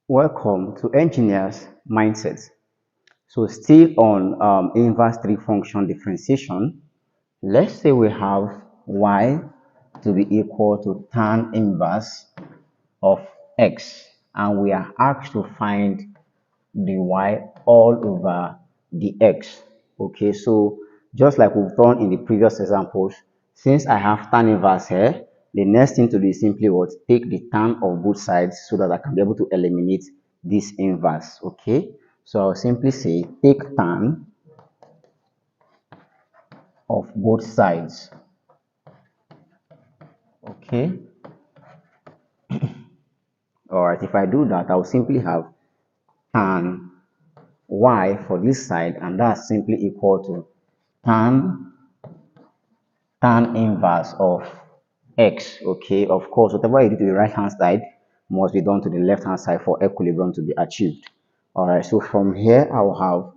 Welcome to Engineers Mindset. So still on inverse three function differentiation, let's say we have y to be equal to tan inverse of x, and we are asked to find the y all over the x. Okay, so just like we've done in the previous examples, since I have tan inverse here, the next thing to do is simply what? Take the tan of both sides so that I can be able to eliminate this inverse. Okay, so I'll simply say take tan of both sides. Okay, all right, if I do that, I'll simply have tan y for this side, and that's simply equal to tan inverse of x. Okay, of course, whatever you do to the right hand side must be done to the left hand side for equilibrium to be achieved. All right, so from here I will have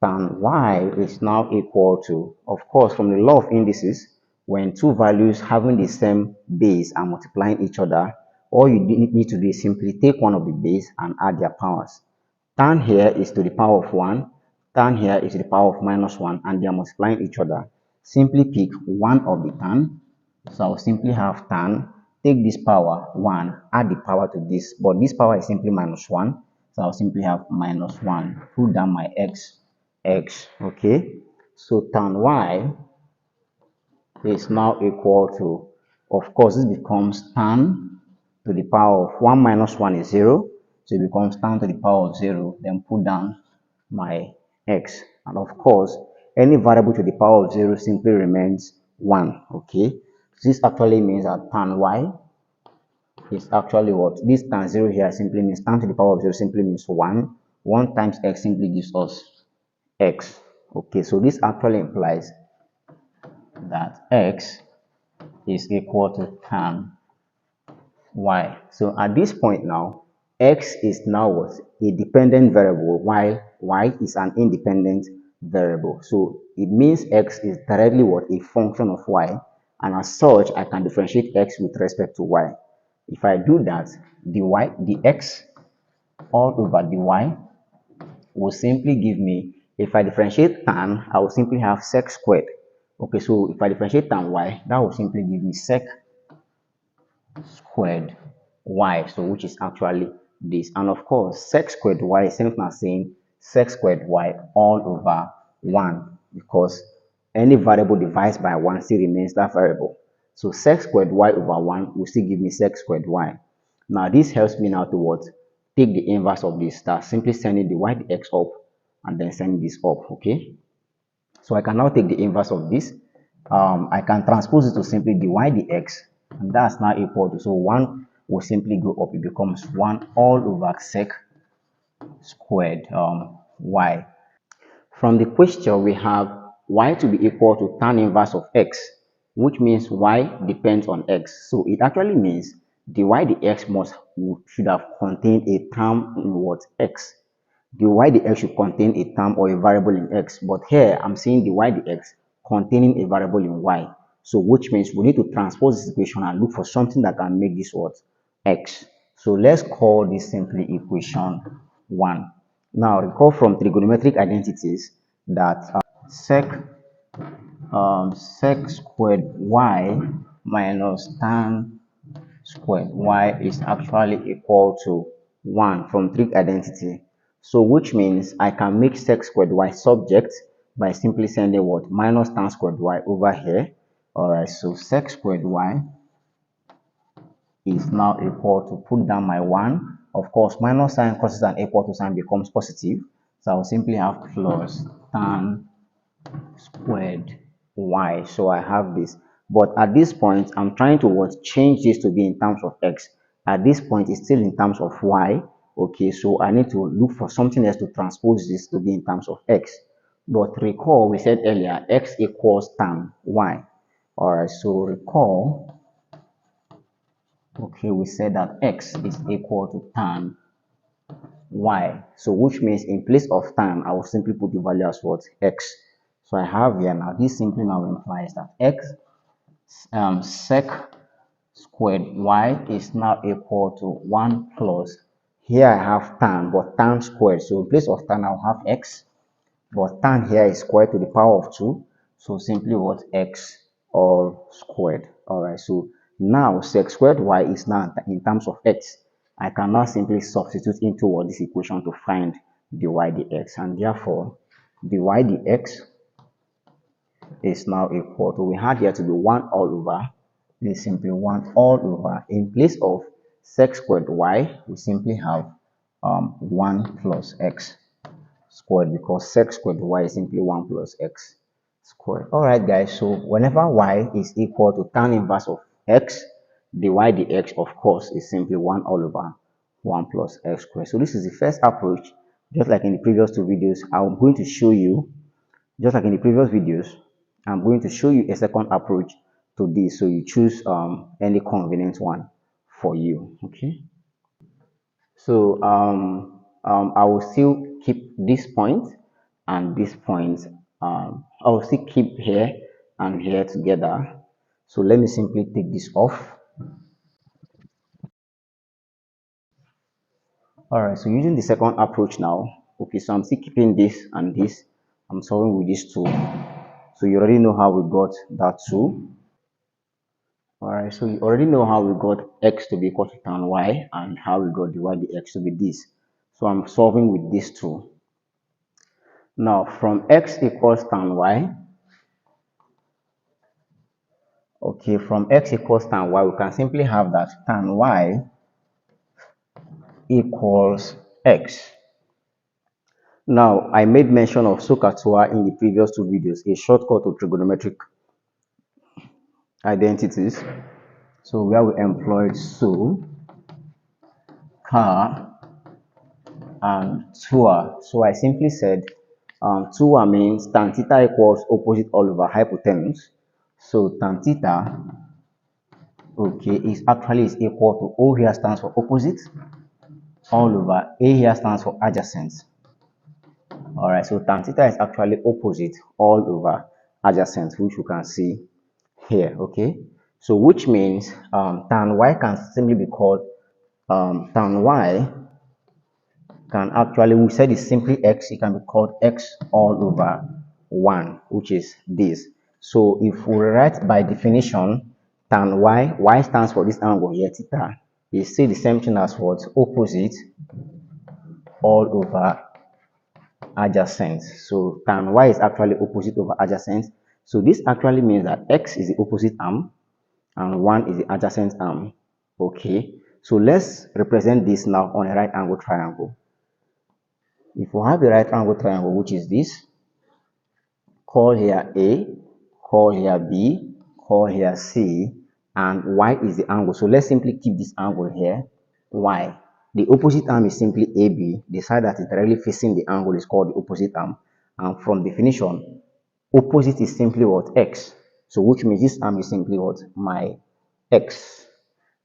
tan y is now equal to, of course, from the law of indices, when two values having the same base are multiplying each other, all you need to do is simply take one of the base and add their powers. Tan here is to the power of 1, tan here is to the power of minus 1, and they are multiplying each other. Simply pick one of the tan, so I'll simply have tan, take this power 1, add the power to this, but this power is simply minus 1, so I'll simply have minus 1, put down my x, okay? So tan y is now equal to, of course, this becomes tan to the power of 1 minus 1 is 0, so it becomes tan to the power of 0, then put down my x, and of course, any variable to the power of 0 simply remains 1, okay? This actually means that tan y is actually what? This tan 0 here simply means tan to the power of 0 simply means 1. 1 times x simply gives us x. Okay, so this actually implies that x is equal to tan y. So at this point now, x is now what? A dependent variable, while y is an independent variable. So it means x is directly what? A function of y, and as such, I can differentiate x with respect to y. If I do that, the x all over the y will simply give me, if I differentiate tan, I will simply have sec squared. Okay, so if I differentiate tan y, that will simply give me sec squared y, so which is actually this. And of course, sec squared y is same thing as saying sec squared y all over 1, because any variable divided by 1 still remains that variable. So sec squared y over 1 will still give me sec squared y. Now this helps me now to what? Take the inverse of this. That's simply sending the y the x up and then sending this up. Okay, so I can now take the inverse of this. I can transpose it to simply dy dx, and that's now equal to, so 1 will simply go up. It becomes 1 all over sec squared y. From the question, we have y to be equal to tan inverse of x, which means y depends on x. So it actually means dy dx should have contained a term in what? X. The y dx should contain a term or a variable in x, but here I'm seeing the y dx containing a variable in y. So which means we need to transpose this equation and look for something that can make this what? X. So let's call this simply equation 1. Now recall from trigonometric identities that sec squared y minus tan squared y is actually equal to 1 from trig identity. So which means I can make sec squared y subject by simply sending what? Minus tan squared y over here. Alright, so sec squared y is now equal to, put down my 1. Of course, minus sign causes an equal to sign becomes positive. So I'll simply have plus tan squared y. So I have this. But at this point, I'm trying to what? Change this to be in terms of x. At this point, it's still in terms of y. Okay, so I need to look for something else to transpose this to be in terms of x. But recall, we said earlier, x equals tan y. Alright, so recall, okay, we said that x is equal to tan y. So which means in place of tan, I will simply put the value as what? X. So I have here now, this simply now implies that x sec squared y is now equal to 1 plus here I have tan, but tan squared. So in place of tan, I'll have x, but tan here is squared to the power of 2. So simply what? X all squared. All right. So now sec squared y is now in terms of x. I can now simply substitute into what this equation to find dy dx, and therefore dy dx is now equal to, we had here to be 1 all over, this is simply 1 all over, in place of sec squared y, we simply have 1 plus x squared, because sec squared y is simply 1 plus x squared. All right, guys, so whenever y is equal to tan inverse of x, dy dx, of course, is simply 1 all over 1 plus x squared. So this is the first approach. Just like in the previous two videos, I'm going to show you, just like in the previous videos, I'm going to show you a second approach to this, so you choose any convenient one for you. Okay, so I will still keep this point and this point. I will still keep here and here together. So let me simply take this off. All right, so using the second approach now. Okay, so I'm still keeping this and this. I'm solving with this two. So you already know how we got that two. All right, so you already know how we got x to be equal to tan y and how we got dy dx to be this. So I'm solving with these two. Now from x equals tan y, okay, from x equals tan y, we can simply have that tan y equals x. Now, I made mention of SOHCAHTOA in the previous two videos, a shortcut to trigonometric identities. So where we employed SO, CA, and TOA. So I simply said TOA means tan theta equals opposite all over hypotenuse. So tan theta, okay, is actually is equal to O here stands for opposite, all over A here stands for adjacent. All right, so tan theta is actually opposite all over adjacent, which you can see here. Okay, so which means tan y can simply be called tan y can actually, we said it's simply x, it can be called x all over 1, which is this. So if we write by definition tan y, y stands for this angle here, theta, is still the same thing as what? Opposite all over adjacent. So tan y is actually opposite over adjacent. So this actually means that x is the opposite arm and 1 is the adjacent arm. Okay, so let's represent this now on a right angle triangle. If we have a right angle triangle, which is this, call here A, call here B, call here C, and Y is the angle. So let's simply keep this angle here, Y. The opposite arm is simply AB. The side that is directly facing the angle is called the opposite arm. And from definition, opposite is simply what? X. So which means this arm is simply what? My X.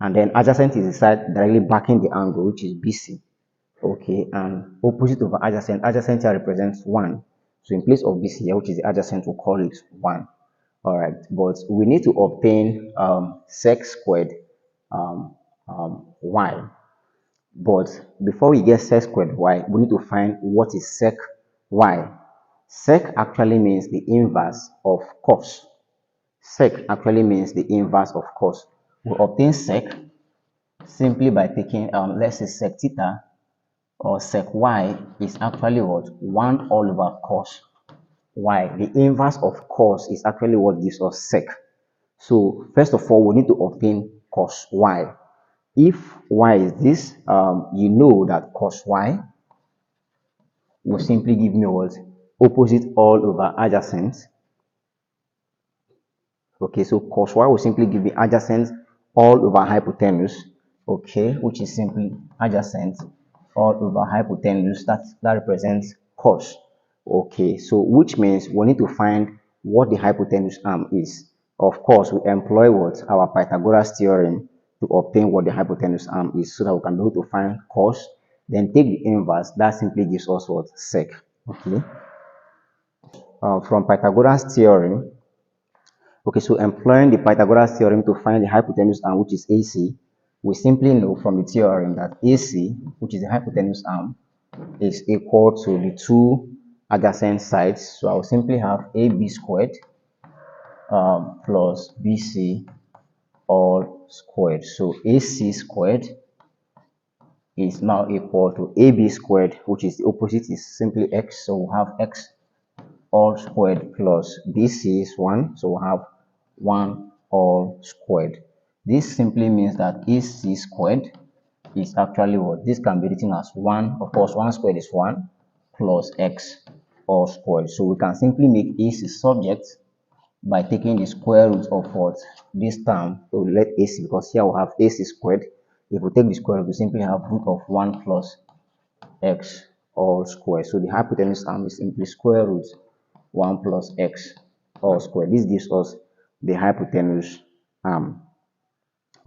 And then adjacent is the side directly backing the angle, which is BC. Okay, and opposite over adjacent, adjacent here represents 1. So in place of this here, which is the adjacent, we'll call it 1. All right, but we need to obtain sec squared y. But before we get sec squared y, we need to find what is sec y. Sec actually means the inverse of cos. Sec actually means the inverse of cos. We obtain sec simply by taking, let's say sec theta, or sec y is actually what? 1 all over cos y. The inverse of cos is actually what gives us sec. So first of all, we need to obtain cos y. If y is this, you know that cos y will simply give me what? Opposite all over adjacent. Okay, so cos y will simply give me adjacent all over hypotenuse, okay, which is simply adjacent all over hypotenuse. That represents cos. Okay, so which means we need to find what the hypotenuse arm is. Of course, we employ what? Our Pythagoras theorem to obtain what the hypotenuse arm is, so that we can be able to find cos, then take the inverse. That simply gives us what? Sec. Okay, from Pythagoras theorem. Okay, so employing the Pythagoras theorem to find the hypotenuse arm, which is AC, we simply know from the theorem that AC, which is the hypotenuse arm, is equal to the two adjacent sides. So I'll simply have AB squared plus BC all squared. So AC squared is now equal to AB squared, which is the opposite is simply x. So we'll have x all squared plus BC is 1. So we'll have 1 all squared. This simply means that AC squared is actually what? This can be written as 1. Of course, 1 squared is 1 plus x all squared. So we can simply make AC subject by taking the square root of what? This term. So we let AC, because here we have AC squared. If we take the square root, we simply have root of 1 plus x all squared. So the hypotenuse arm is simply square root 1 plus x all squared. This gives us the hypotenuse arm.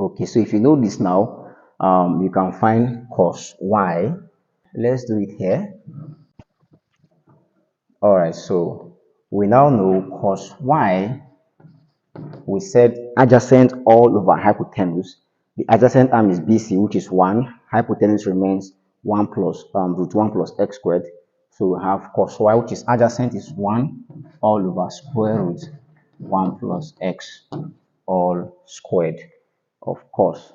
Okay, so if you know this now, you can find cos y. Let's do it here. All right, so we now know cos y. We said adjacent all over hypotenuse. The adjacent arm is BC, which is 1. Hypotenuse remains 1 plus root 1 plus x squared. So we have cos y, which is adjacent, is 1 all over square root 1 plus x all squared, of course.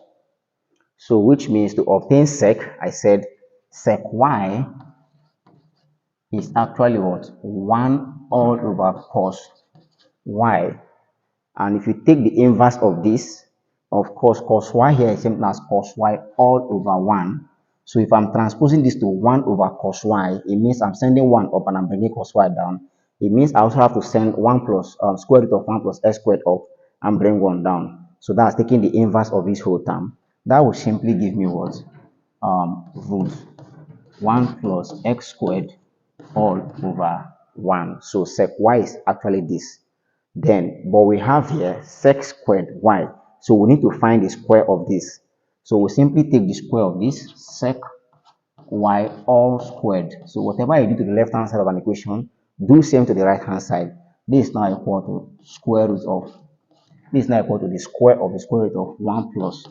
So which means to obtain sec, I said sec y is actually what? 1 all over cos y. And if you take the inverse of this, of course, cos y here is same as cos y all over 1. So if I'm transposing this to 1 over cos y, it means I'm sending 1 up and I'm bringing cos y down. It means I also have to send 1 plus square root of 1 plus x squared up and bring 1 down. So that's taking the inverse of this whole term. That will simply give me what? Root 1 plus x squared all over 1. So sec y is actually this. Then, but we have here sec squared y. So we need to find the square of this. So we simply take the square of this, sec y all squared. So whatever you do to the left hand side of an equation, do same to the right hand side. This is now equal to square root of, this is now equal to the square of the square root of 1 plus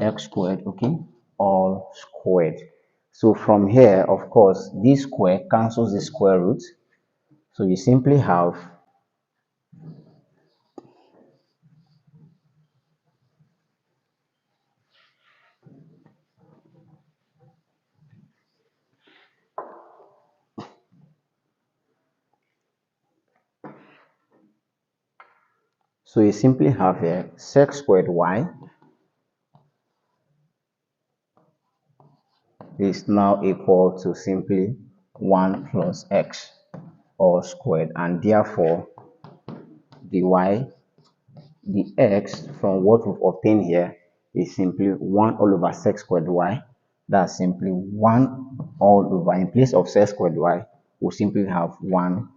x squared, okay, all squared. So from here, of course, this square cancels the square root. So you simply have here sec squared y is now equal to simply 1 plus x all squared, and therefore the y, the x from what we've obtained here is simply 1 all over sec squared y. That's simply 1 all over, in place of sec squared y, we'll simply have 1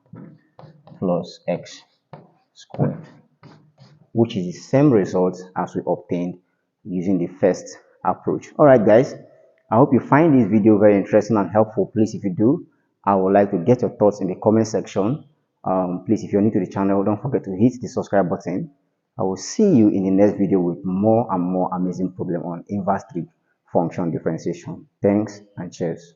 plus x squared, which is the same result as we obtained using the first approach. All right, guys, I hope you find this video very interesting and helpful. Please, if you do, I would like to get your thoughts in the comment section. Please, if you're new to the channel, don't forget to hit the subscribe button. I will see you in the next video with more and more amazing problem on inverse trig function differentiation. Thanks and cheers.